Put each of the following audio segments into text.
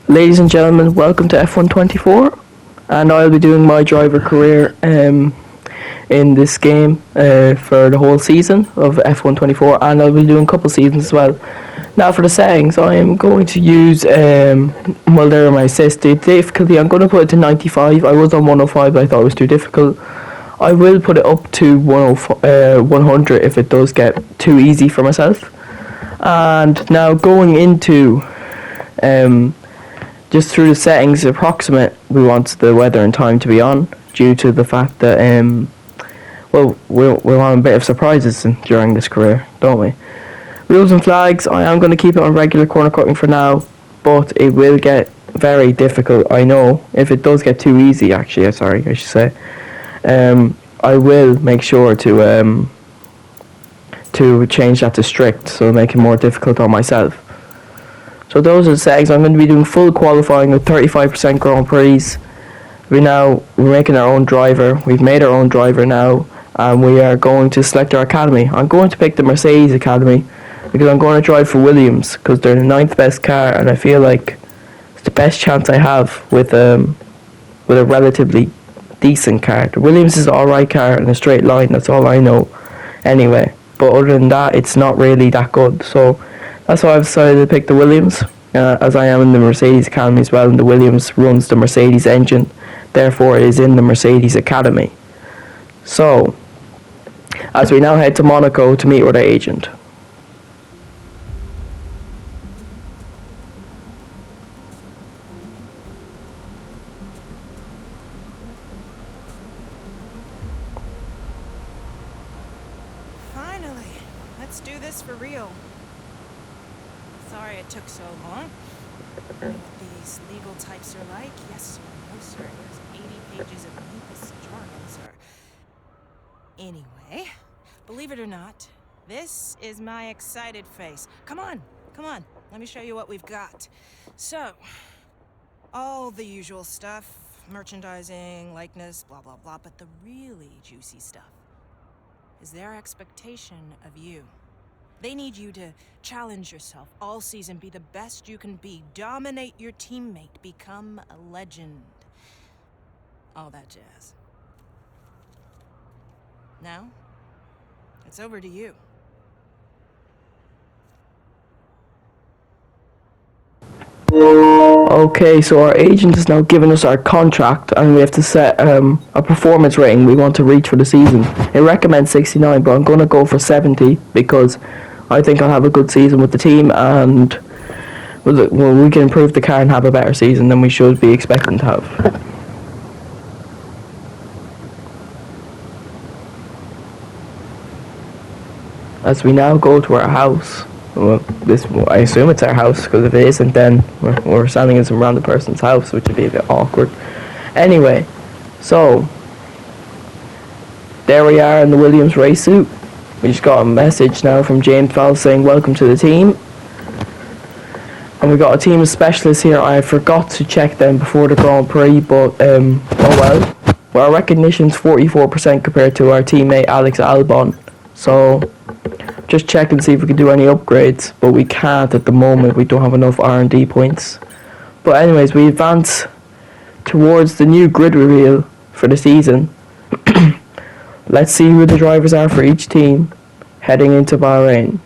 Ladies and gentlemen, welcome to F124, and I'll be doing my driver career in this game for the whole season of F124, and I'll be doing a couple seasons as well. Now for the settings, I am going to use, there are my assist. The difficulty, I'm going to put it to 95. I was on 105, but I thought it was too difficult. I will put it up to 100 if it does get too easy for myself. And now going into just through the settings, approximate, we want the weather and time to be on, due to the fact that we'll have a bit of surprises during this career, don't we? Rules and flags, I am going to keep it on regular corner cutting for now, but it will get very difficult, I know. If it does get too easy, I should say, I will make sure to change that to strict, so make it more difficult on myself. So those are the settings. I'm going to be doing full qualifying with 35% Grand Prix. We're making our own driver. We've made our own driver now, and we are going to select our academy. I'm going to pick the Mercedes Academy because I'm going to drive for Williams because they're the 9th best car, and I feel like it's the best chance I have with a relatively decent car. The Williams is an alright car in a straight line. That's all I know, anyway. But other than that, it's not really that good. So that's why I've decided to pick the Williams, as I am in the Mercedes Academy as well, and the Williams runs the Mercedes engine, therefore it is in the Mercedes Academy. So, as we now head to Monaco to meet with our agent. Finally, let's do this for real. Sorry it took so long. You know what these legal types are like? Yes, sir. No, sir. There's 80 pages of needless jargon, sir. Anyway, believe it or not, this is my excited face. Come on. Let me show you what we've got. So, all the usual stuff. Merchandising, likeness, blah, blah, blah. But the really juicy stuff is their expectation of you. They need you to challenge yourself all season, be the best you can be, dominate your teammate, become a legend. All that jazz. Now, it's over to you. Okay, so our agent has now given us our contract, and we have to set a performance rating we want to reach for the season. It recommends 69, but I'm going to go for 70 because I think I'll have a good season with the team, and we can improve the car and have a better season than we should be expecting to have. As we now go to our house, I assume it's our house, because if it isn't, then we're standing in some random person's house, which would be a bit awkward. Anyway, so there we are in the Williams race suit. We just got a message now from James Val saying welcome to the team. And we got a team of specialists here. I forgot to check them before the Grand Prix, but oh well. Well, our recognition's 44% compared to our teammate Alex Albon. So just check and see if we can do any upgrades, but we can't at the moment. We don't have enough R&D points. But anyways, we advance towards the new grid reveal for the season. Let's see who the drivers are for each team heading into Bahrain.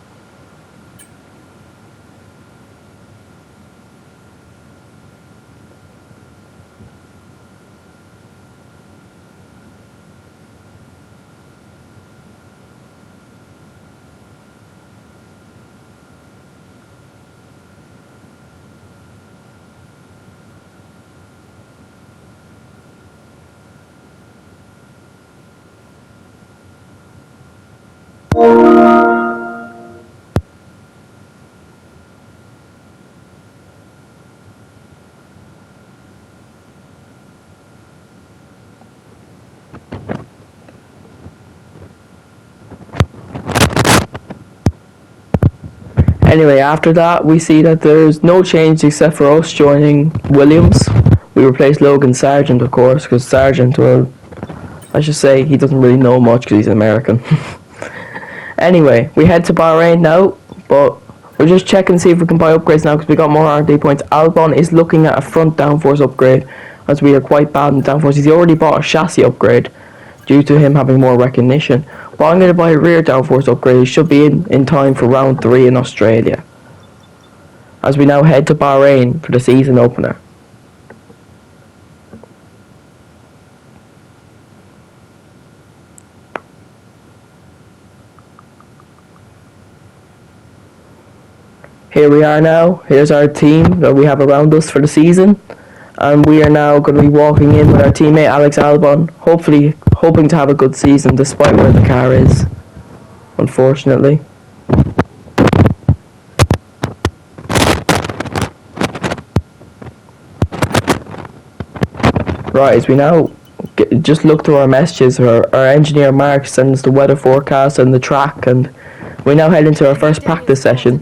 Anyway, after that, we see that there's no change except for us joining Williams. We replaced Logan Sargent, of course, because Sargent, well, I should say he doesn't really know much because he's American. Anyway, we head to Bahrain now, but We're just checking to see if we can buy upgrades now because we got more R&D points. Albon is looking at a front downforce upgrade as we are quite bad in downforce. He's already bought a chassis upgrade due to him having more recognition. But I'm going to buy a rear downforce upgrade. He should be in time for round 3 in Australia. As we now head to Bahrain for the season opener. Here we are now. Here's our team that we have around us for the season. And we are now going to be walking in with our teammate Alex Albon. Hopefully, hoping to have a good season despite where the car is. Unfortunately. Right, as we now just look through our messages, our engineer Mark sends the weather forecast and the track, and we now head into our first practice session.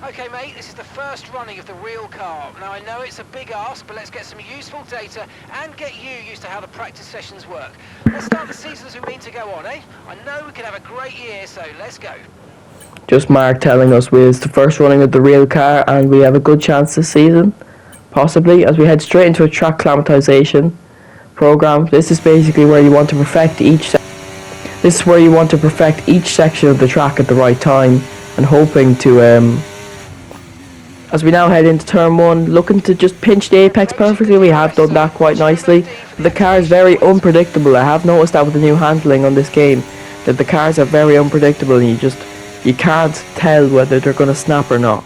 Okay mate, this is the first running of the real car. Now I know it's a big ask, but let's get some useful data and get you used to how the practice sessions work. Let's start the season as we mean to go on, eh? I know we can have a great year, so let's go. Just Mark telling us it's the first running of the real car and we have a good chance this season. Possibly, as we head straight into a track climatization program. This is basically where you want to perfect each section of the track at the right time, and hoping to as we now head into turn 1, looking to just pinch the apex perfectly. We have done that quite nicely. The car is very unpredictable. I have noticed that with the new handling on this game, that the cars are very unpredictable and you can't tell whether they're going to snap or not.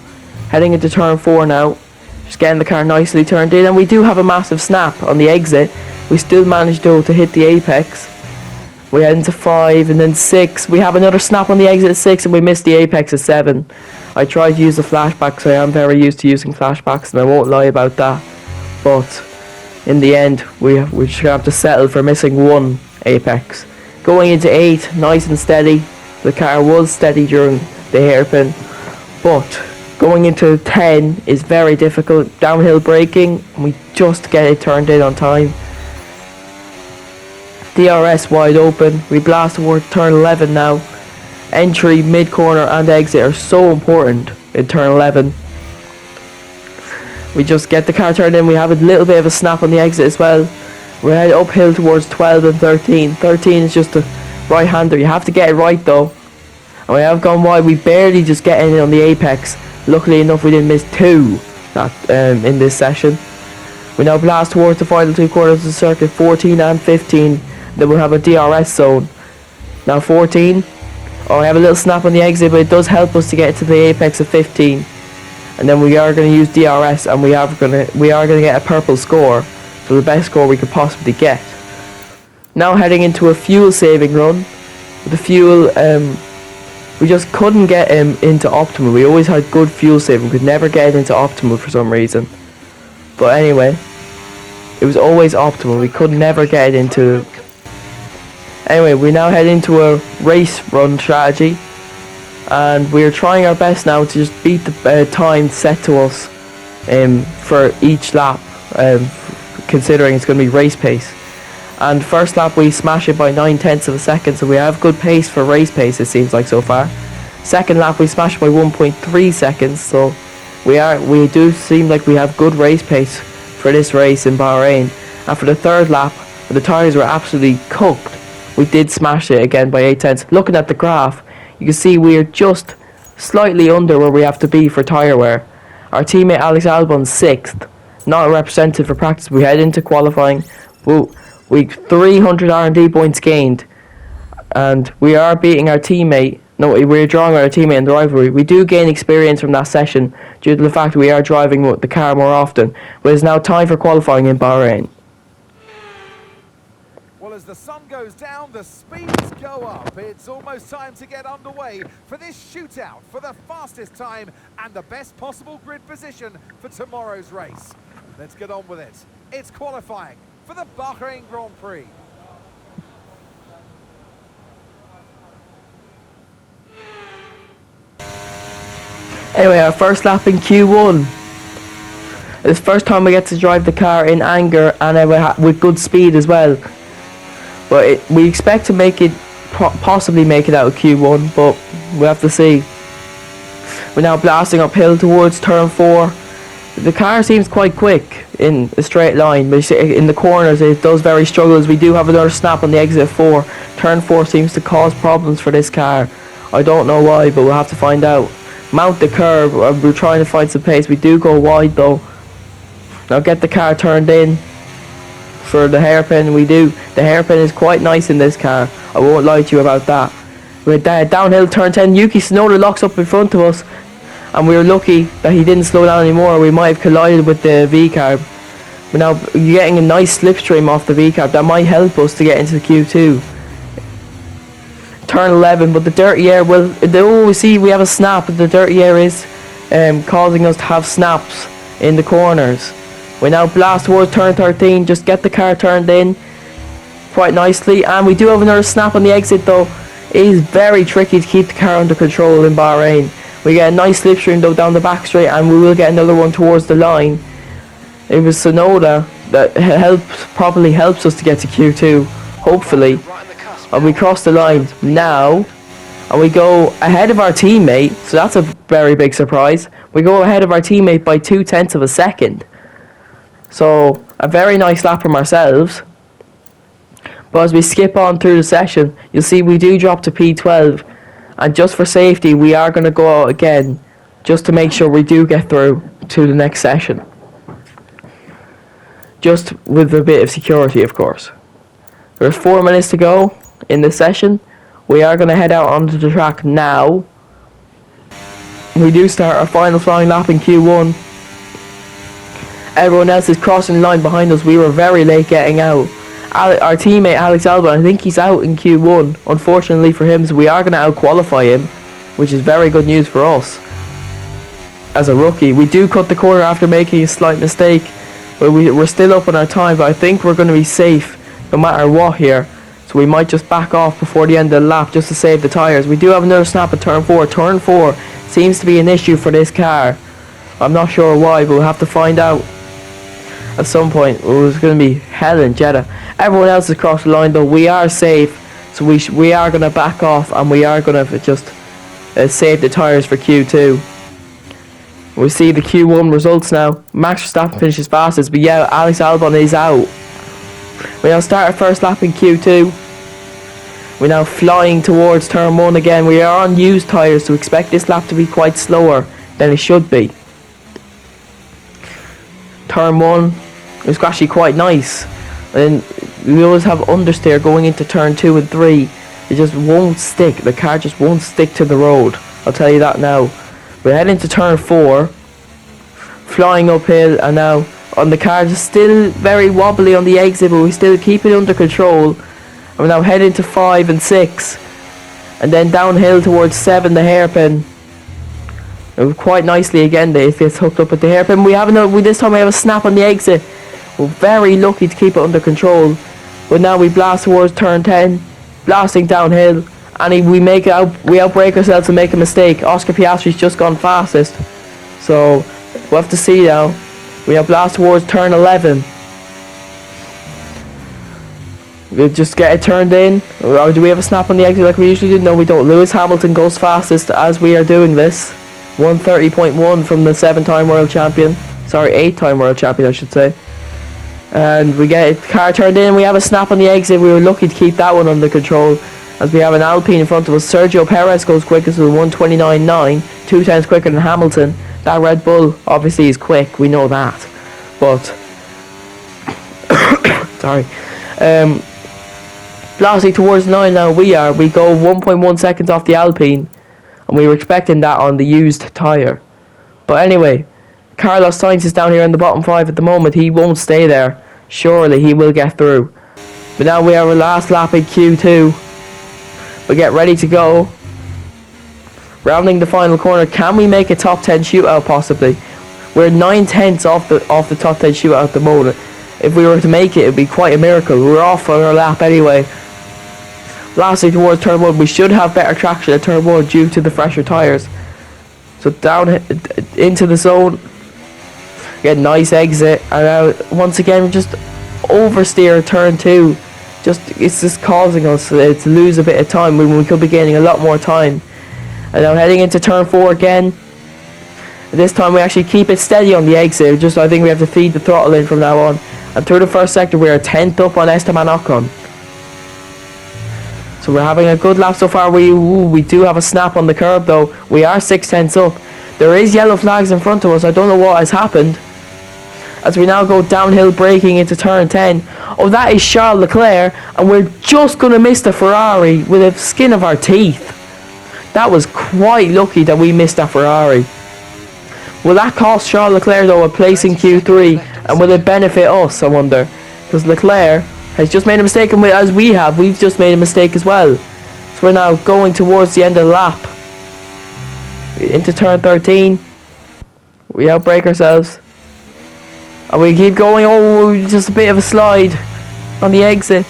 Heading into turn 4 now, just getting the car nicely turned in, and we do have a massive snap on the exit. We still managed though to hit the apex. We head into 5 and then 6. We have another snap on the exit at 6 and we missed the apex at 7. I tried to use the flashback, so I am very used to using flashbacks and I won't lie about that. But in the end, we just have to settle for missing 1 apex. Going into 8, nice and steady. The car was steady during the hairpin. But going into 10 is very difficult. Downhill braking, and we just get it turned in on time. DRS wide open. We blast towards turn 11 now. Entry, mid-corner and exit are so important in turn 11. We just get the car turned in. We have a little bit of a snap on the exit as well. We head uphill towards 12 and 13. 13 is just a right-hander. You have to get it right though. And we have gone wide. We barely just get in on the apex. Luckily enough, we didn't miss 2 in this session. We now blast towards the final 2 quarters of the circuit, 14 and 15. Then we'll have a DRS zone. Now 14. Oh, I have a little snap on the exit, but it does help us to get to the apex of 15. And then we are going to use DRS, and we are going to get a purple score, so the best score we could possibly get. Now heading into a fuel saving run. The fuel, we just couldn't get into optimal. We always had good fuel saving, could never get it into optimal for some reason. But anyway, it was always optimal. We could never get it into. Anyway, we now head into a race run strategy, and we're trying our best now to just beat the time set to us for each lap, considering it's going to be race pace. And first lap we smash it by 9/10 of a second, so we have good pace for race pace, it seems like so far. Second lap we smash it by 1.3 seconds, so we do seem like we have good race pace for this race in Bahrain. And for the third lap, the tyres were absolutely cooked. We did smash it again by 8/10. Looking at the graph, you can see we're just slightly under where we have to be for tyre wear. Our teammate Alex Albon's 6th, not a representative for practice. We head into qualifying. We 300 R&D points gained, and we are beating our teammate. No, we're drawing our teammate in the rivalry. We do gain experience from that session due to the fact we are driving the car more often. But it's now time for qualifying in Bahrain. Well, as the sun goes down, the speeds go up. It's almost time to get underway for this shootout for the fastest time and the best possible grid position for tomorrow's race. Let's get on with it. It's qualifying for the Bahrain Grand Prix. Anyway, our first lap in Q1. It's the first time we get to drive the car in anger and with good speed as well. But we expect to make it, possibly make it out of Q1, but we'll have to see. We're now blasting uphill towards turn 4. The car seems quite quick in a straight line, but in the corners it does very struggle, as we do have another snap on the exit 4. Turn 4 seems to cause problems for this car. I don't know why, but we'll have to find out. Mount the curve, we're trying to find some pace. We do go wide though. Now get the car turned in for the hairpin. We do. The hairpin is quite nice in this car, I won't lie to you about that. We're downhill turn 10. Yuki Tsunoda locks up in front of us, and we were lucky that he didn't slow down anymore. We might have collided with the V-carb. We're now getting a nice slipstream off the V-carb. That might help us to get into the Q2. Turn 11, but the dirty air will... Oh, see, we have a snap. The dirty air is causing us to have snaps in the corners. We now blast towards turn 13. Just get the car turned in quite nicely. And we do have another snap on the exit though. It is very tricky to keep the car under control in Bahrain. We get a nice slipstream though down the back straight, and we will get another one towards the line. It was Tsunoda that probably helps us to get to Q2, hopefully. And we cross the line now, and we go ahead of our teammate, so that's a very big surprise. We go ahead of our teammate by 0.2 of a second. So, a very nice lap from ourselves. But as we skip on through the session, you'll see we do drop to P12. And just for safety, we are going to go out again, just to make sure we do get through to the next session. Just with a bit of security, of course. There's 4 minutes to go in this session. We are going to head out onto the track now. We do start our final flying lap in Q1. Everyone else is crossing the line behind us. We were very late getting out. Our teammate Alex Albon, I think he's out in Q1, unfortunately for him, so we are going to out-qualify him, which is very good news for us. As a rookie, we do cut the corner after making a slight mistake, but we're still up on our time, but I think we're going to be safe no matter what here. So we might just back off before the end of the lap just to save the tyres. We do have another snap at turn 4. Turn 4 seems to be an issue for this car. I'm not sure why, but we'll have to find out at some point. It was going to be hell in Jeddah. Everyone else has crossed the line though. We are safe, so we are going to back off, and we are going to just save the tyres for Q2. We see the Q1 results now. Max Verstappen finishes fastest, but yeah, Alex Albon is out. We now start our first lap in Q2. We're now flying towards turn 1 again. We are on used tyres, so expect this lap to be quite slower than it should be. Turn 1 is actually quite nice. And we always have understeer going into turn 2 and 3. It just won't stick. The car just won't stick to the road. I'll tell you that now. We're heading to turn 4. Flying uphill, and now on the car, just still very wobbly on the exit, but we still keep it under control. And we're now heading to 5 and 6. And then downhill towards 7, the hairpin. And quite nicely again, it gets hooked up at the hairpin. This time we have a snap on the exit. We're very lucky to keep it under control. But now we blast towards turn 10, blasting downhill, and we outbrake ourselves and make a mistake. Oscar Piastri's just gone fastest. So we'll have to see now. We have blast towards turn 11. We'll just get it turned in. Or do we have a snap on the exit like we usually do? No, we don't. Lewis Hamilton goes fastest as we are doing this. 1:30.1 from the 7-time world champion. Sorry, 8-time world champion, I should say. And we get the car turned in. We have a snap on the exit. We were lucky to keep that one under control, as we have an Alpine in front of us. Sergio Perez goes quickest with 1:29.9, 2 times quicker than Hamilton. That Red Bull obviously is quick, we know that. But sorry. Blasting towards 9 now. We go 1.1 seconds off the Alpine, and we were expecting that on the used tyre. But anyway, Carlos Sainz is down here in the bottom 5 at the moment. He won't stay there. Surely he will get through. But now we have our last lap in Q2. We get ready to go. Rounding the final corner. Can we make a top 10 shootout possibly? We're 9/10 off the top 10 shootout at the moment. If we were to make it, it'd be quite a miracle. We're off on our lap anyway. Lastly, towards turn 1, we should have better traction at turn 1 due to the fresher tyres. So down into the zone. Get a nice exit, and once again just oversteer turn 2. It's just causing us to lose a bit of time when we could be gaining a lot more time. And now heading into turn 4 again. This time we actually keep it steady on the exit. Just I think we have to feed the throttle in from now on. And through the first sector we are 10th up on Esteban Ocon. So we're having a good lap so far. We do have a snap on the curb though. We are 6/10 up. There is yellow flags in front of us. I don't know what has happened. As we now go downhill braking into turn 10. Oh, that is Charles Leclerc. And we're just going to miss the Ferrari with the skin of our teeth. That was quite lucky that we missed that Ferrari. Will that cost Charles Leclerc though a place in Q3, and will it benefit us, I wonder? Because Leclerc has just made a mistake, and as we have, we've just made a mistake as well. So we're now going towards the end of the lap. Into turn 13. We outbrake ourselves. And we keep going. Oh, just a bit of a slide on the exit.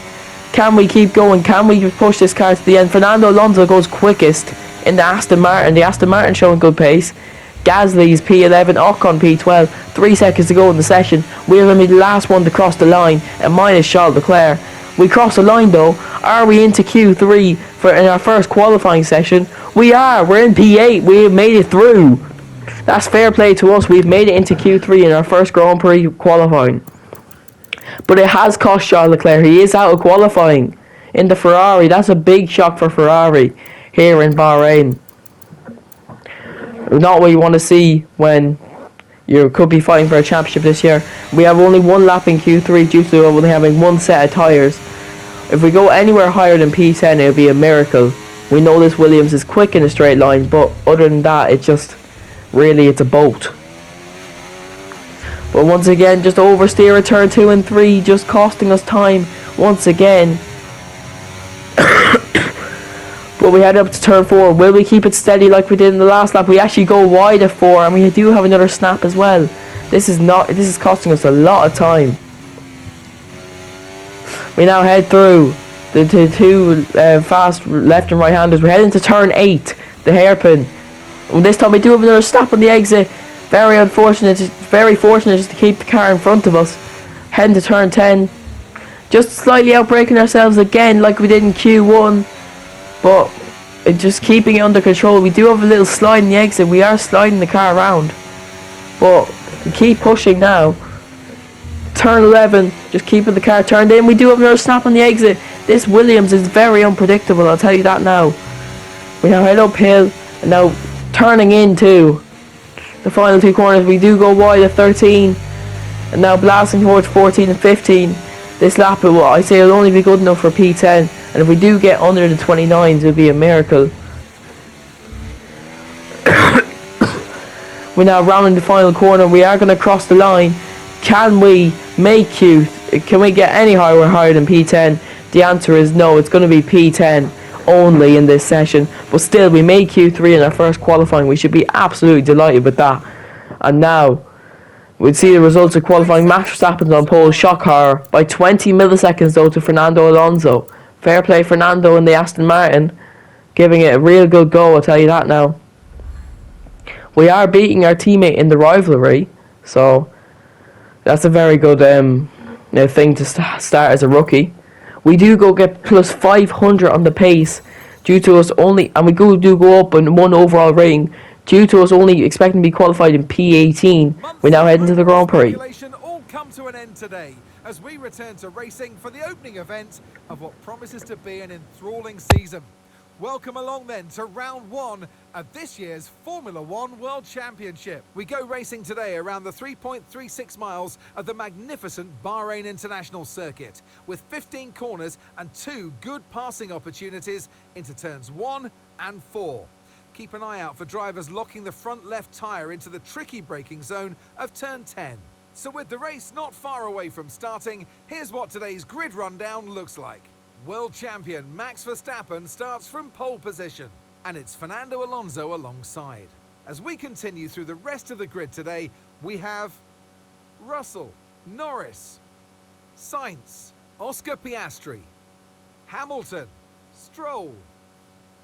Can we keep going? Can we push this car to the end? Fernando Alonso goes quickest in the Aston Martin. The Aston Martin showing good pace. Gasly's P11, Ocon P12, 3 seconds to go in the session. We're going to be the last one to cross the line, and mine is Charles Leclerc. We cross the line though. Are we into Q3 in our first qualifying session? We are. We're in P8. We have made it through. That's fair play to us. We've made it into Q3 in our first Grand Prix qualifying. But it has cost Charles Leclerc. He is out of qualifying in the Ferrari. That's a big shock for Ferrari here in Bahrain. Not what you want to see when you could be fighting for a championship this year. We have only one lap in Q3 due to only having one set of tyres. If we go anywhere higher than P10, it would be a miracle. We know this Williams is quick in a straight line, but other than that, it's a boat. But once again, just oversteer at turn 2 and 3, just costing us time once again. But we head up to turn 4. Will we keep it steady like we did in the last lap? We actually go wide at 4, and we do have another snap as well. This is costing us a lot of time. We now head through the two fast left and right handers. We're heading to turn 8, the hairpin. And this time we do have another snap on the exit. Very unfortunate, very fortunate just to keep the car in front of us. Heading to turn 10. Just slightly outbraking ourselves again like we did in Q1. But just keeping it under control. We do have a little slide in the exit. We are sliding the car around. But we keep pushing now. Turn 11. Just keeping the car turned in. We do have another snap on the exit. This Williams is very unpredictable. I'll tell you that now. We now head uphill. And now turning into the final 2 corners. We do go wide at 13. And now blasting towards 14 and 15. This lap, I say it'll only be good enough for P10. And if we do get under the 29s, it'll be a miracle. We're now rounding the final corner. We are going to cross the line. Can we make Q? Can we get any higher than P10? The answer is no. It's going to be P10 only in this session. But still, we made Q3 in our first qualifying. We should be absolutely delighted with that. And now we'll see the results of qualifying. Max Verstappen's on pole. Shock horror. By 20 milliseconds though to Fernando Alonso. Fair play Fernando and the Aston Martin. Giving it a real good go, I'll tell you that now. We are beating our teammate in the rivalry. So that's a very good thing to start as a rookie. We do go get plus 500 on the pace due to us only, and we do go up in 1 overall rating due to us only expecting to be qualified in P18. We now head into the Grand Prix. All come to an end today as we return to racing for the opening event of what promises to be an enthralling season. Welcome along then to round 1 of this year's Formula 1 World Championship. We go racing today around the 3.36 miles of the magnificent Bahrain International Circuit with 15 corners and 2 good passing opportunities into turns 1 and 4. Keep an eye out for drivers locking the front left tyre into the tricky braking zone of turn 10. So with the race not far away from starting, here's what today's grid rundown looks like. World champion Max Verstappen starts from pole position, and it's Fernando Alonso alongside. As we continue through the rest of the grid today, we have Russell, Norris, Sainz, Oscar Piastri, Hamilton, Stroll,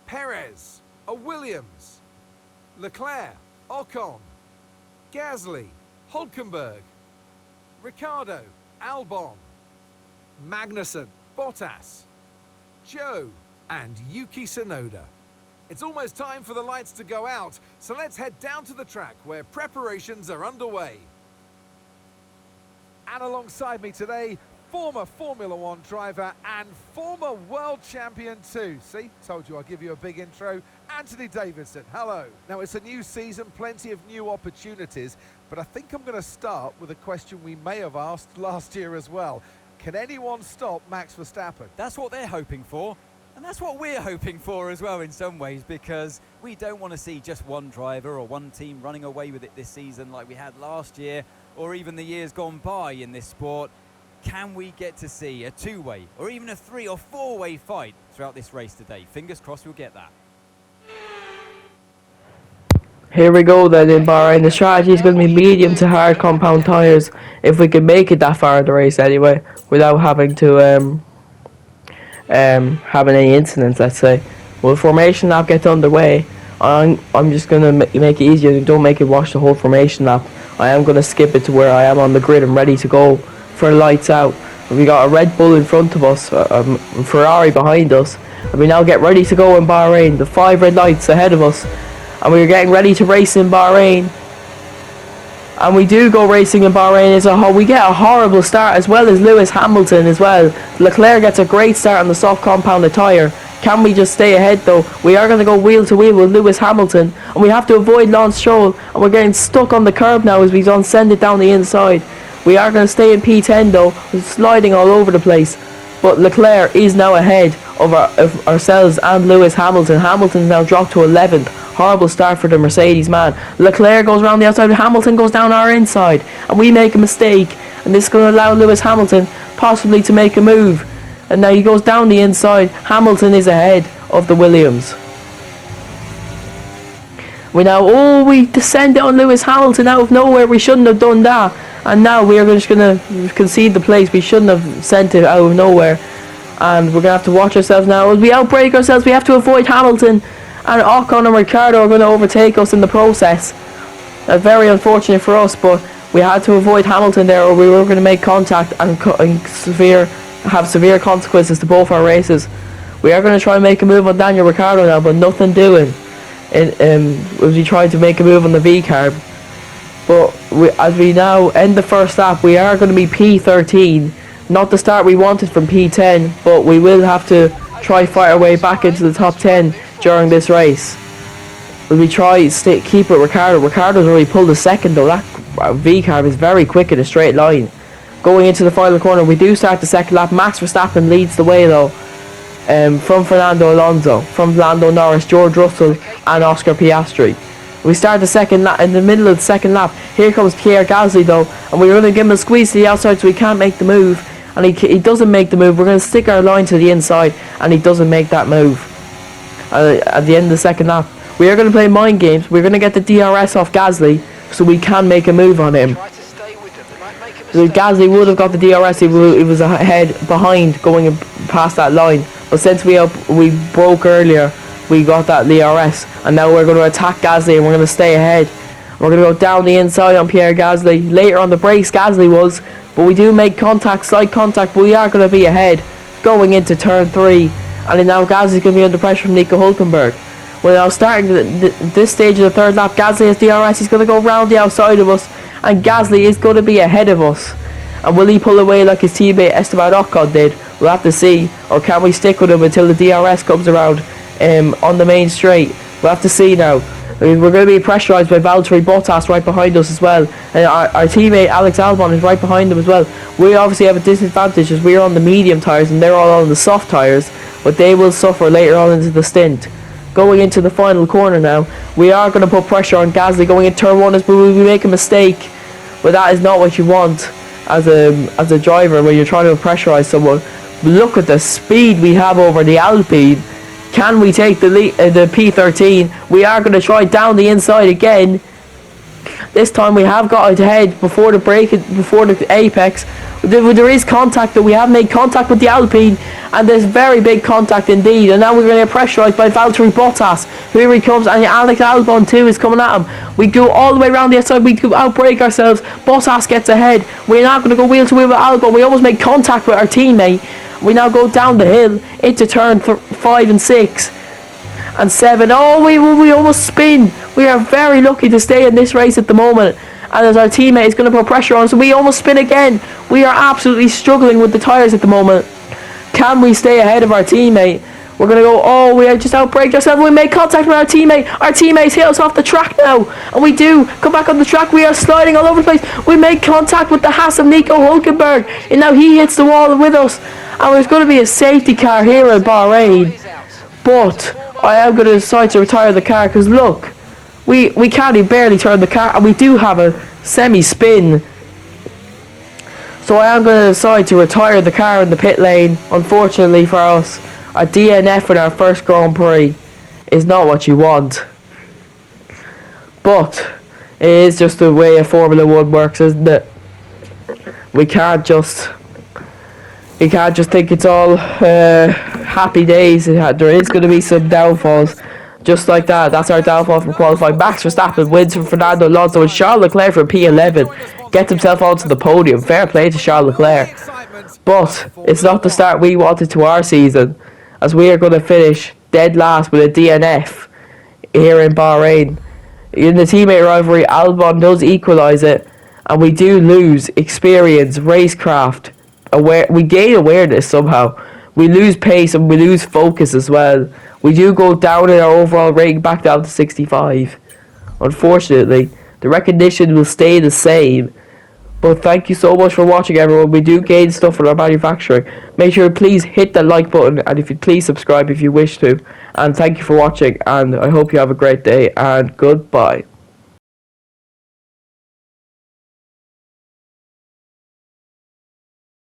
Perez, Williams, Leclerc, Ocon, Gasly, Hulkenberg, Ricciardo, Albon, Magnussen, Bottas, Joe and Yuki Tsunoda. It's almost time for the lights to go out, so let's head down to the track where preparations are underway. And alongside me today, former Formula One driver and former world champion too. See, told you I'll give you a big intro. Anthony Davidson, hello. Now it's a new season, plenty of new opportunities, but I think I'm going to start with a question we may have asked last year as well. Can anyone stop Max Verstappen? That's what they're hoping for. And that's what we're hoping for as well in some ways, because we don't want to see just one driver or one team running away with it this season like we had last year or even the years gone by in this sport. Can we get to see a two-way or even a three- or four-way fight throughout this race today? Fingers crossed we'll get that. Here we go then in Bahrain. The strategy is going to be medium to hard compound tyres if we can make it that far in the race anyway, without having to having any incidents, let's say. Will formation lap get underway? I'm just going to make it easier. Don't make it watch the whole formation lap. I am going to skip it to where I am on the grid and ready to go for lights out. We got a Red Bull in front of us, a Ferrari behind us, and we now get ready to go in Bahrain. The 5 red lights ahead of us, and we're getting ready to race in Bahrain. And we do go racing in Bahrain. We get a horrible start, as well as Lewis Hamilton as well. Leclerc gets a great start on the soft compounded tyre. Can we just stay ahead though? We are going to go wheel to wheel with Lewis Hamilton, and we have to avoid Lance Stroll, and we're getting stuck on the curb now as we don't send it down the inside. We are going to stay in P10 though. We're sliding all over the place, but Leclerc is now ahead of ourselves and Lewis Hamilton. Hamilton now dropped to 11th. Horrible start for the Mercedes man. Leclerc goes around the outside, Hamilton goes down our inside, and we make a mistake, and this is going to allow Lewis Hamilton possibly to make a move. And now he goes down the inside. Hamilton is ahead of the Williams. We descend on Lewis Hamilton out of nowhere. We shouldn't have done that. And now we are just going to concede the place. We shouldn't have sent it out of nowhere. And we're going to have to watch ourselves now. As we outbrake ourselves, we have to avoid Hamilton. And Ocon and Ricciardo are going to overtake us in the process. Very unfortunate for us, but we had to avoid Hamilton there, or we were going to make contact and have severe consequences to both our races. We are going to try and make a move on Daniel Ricciardo now, but nothing doing. As we try to make a move on the V-carb. But as we now end the first lap, we are going to be P13. Not the start we wanted from P10, but we will have to try fight our way back into the top 10 during this race. As we try keep with Ricciardo. Ricciardo's already pulled a second though. That V-carb is very quick in a straight line. Going into the final corner, we do start the second lap. Max Verstappen leads the way though, from Fernando Alonso, from Lando Norris, George Russell and Oscar Piastri. We start the second lap. In the middle of the second lap, here comes Pierre Gasly though, and we're going to give him a squeeze to the outside so he can't make the move, and he doesn't make the move. We're going to stick our line to the inside, and he doesn't make that move. At the end of the second lap, we are going to play mind games. We're going to get the DRS off Gasly so we can make a move on him. Gasly would have got the DRS. He was behind going past that line, but since we broke earlier, we got that DRS, and now we're going to attack Gasly and we're going to stay ahead. We're going to go down the inside on Pierre Gasly. Later on the brakes Gasly was, but we do make slight contact, but we are going to be ahead going into turn 3, and now Gasly's going to be under pressure from Nico Hülkenberg. We're now starting this stage of the third lap. Gasly has DRS. He's going to go round the outside of us, and Gasly is going to be ahead of us. And will he pull away like his teammate Esteban Ocon did? We'll have to see. Or can we stick with him until the DRS comes around on the main straight? We'll have to see now. We're going to be pressurised by Valtteri Bottas right behind us as well. And our teammate Alex Albon is right behind them as well. We obviously have a disadvantage as we're on the medium tyres and they're all on the soft tyres, but they will suffer later on into the stint. Going into the final corner now, we are going to put pressure on Gasly going into turn 1 as we make a mistake, but that is not what you want as a driver when you're trying to pressurise someone. Look at the speed we have over the Alpine. Can we take the P13? We are going to try down the inside again. This time we have got ahead before the apex. There is contact, that we have made contact with the Alpine, and there's very big contact indeed. And now we're going to get pressurised by Valtteri Bottas. Here he comes, and Alex Albon too is coming at him. We go all the way around the outside. We outbrake ourselves. Bottas gets ahead. We're not going to go wheel to wheel with Albon. We almost make contact with our teammate. We now go down the hill into turn 5 and 6. and 7. Oh, we almost spin. We are very lucky to stay in this race at the moment. And as our teammate is going to put pressure on us, we almost spin again. We are absolutely struggling with the tyres at the moment. Can we stay ahead of our teammate? We're going to go, oh, we just outbraked ourselves. We make contact with our teammate. Our teammates hit us off the track now. And we do come back on the track. We are sliding all over the place. We make contact with the Haas of Nico Hulkenberg. And now he hits the wall with us. And there's going to be a safety car here in Bahrain. But I am going to decide to retire the car because look, we can't barely turn the car. And we do have a semi-spin. So I am going to decide to retire the car in the pit lane. Unfortunately for us, a DNF in our first Grand Prix is not what you want. But it is just the way a Formula 1 works, isn't it? We can't just think it's all happy days. There is going to be some downfalls. Just like that. That's our downfall from qualifying. Max Verstappen wins from Fernando Alonso, and Charles Leclerc from P11 gets himself onto the podium. Fair play to Charles Leclerc. But it's not the start we wanted to our season, as we are going to finish dead last with a DNF here in Bahrain. In the teammate rivalry, Albon does equalise it, and we do lose experience, racecraft. We gain awareness somehow. We lose pace and we lose focus as well. We do go down in our overall rating back down to 65. Unfortunately, the recognition will stay the same. But thank you so much for watching, everyone. We do gain stuff from our manufacturing. Make sure to please hit the like button, and if you please subscribe if you wish to. And thank you for watching, and I hope you have a great day, and goodbye.